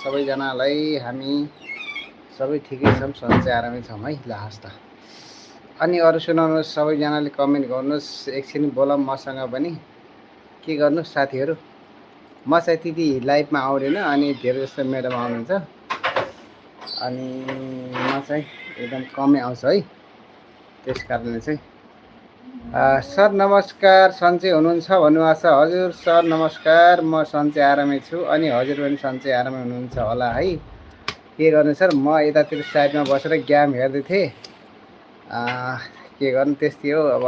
सबैजनालाई। हामी सबै ठिकै छौँ, सन्चै आरामै छौँ है। ल हस् त। अनि अरू सुनाउनुहोस्, सबैजनाले कमेन्ट गर्नुहोस्। एकछिन बोलौँ मसँग पनि। के गर्नु साथीहरू, म चाहिँ त्यति लाइभमा आउँदैन, अनि धेरै जस्तो म्याडम आउनुहुन्छ, अनि म चाहिँ एकदम कमै आउँछु है। त्यस कारणले चाहिँ सर नमस्कार, सन्चै हुनुहुन्छ भन्नुभएको छ। हजुर सर नमस्कार, म सन्चै आरामै छु। अनि हजुर पनि सन्चै आरामै हुनुहुन्छ होला है। के गर्नु सर, म यतातिर साइडमा बसेर गेम हेर्दै थिएँ। के गर्नु, त्यस्तै हो अब।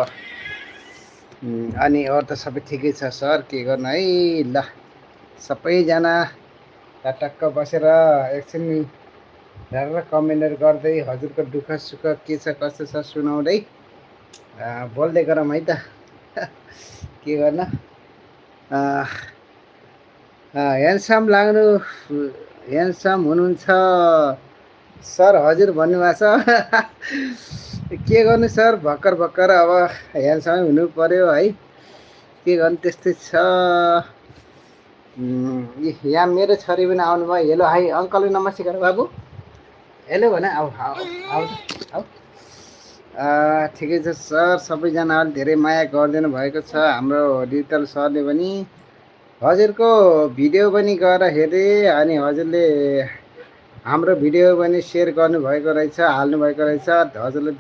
अनि अरू त सबै ठिकै छ सर, के गर्नु है। ल सबैजना टक्क बसेर एकछिन हेरेर कमेन्टहरू गर्दै हजुरको दुःख सुख के छ कस्तो छ सुनाउँदै बोल्दै गरौँ है त। के गर्न, ह्यान्डसम लाग्नु, ह्यान्डसम हुनुहुन्छ सर हजुर भन्नुभएको छ। के गर्नु सर, भर्खर भर्खर अब ह्यान्डसमै हुनु पर्यो है। के गर्नु, त्यस्तै छ। यहाँ मेरो छोरी पनि आउनुभयो। हेलो हाई अङ्कलले नमस्ते गर बाबु। हेलो भन, आऊ आऊ। ठिकै छ सर, सबैजनाले धेरै माया गरिदिनु भएको छ। हाम्रो डिजिटल सरले पनि हजुरको भिडियो पनि गएर हेरेँ, अनि हजुरले हाम्रो भिडियो पनि सेयर गर्नुभएको रहेछ, हाल्नुभएको रहेछ। हजुरले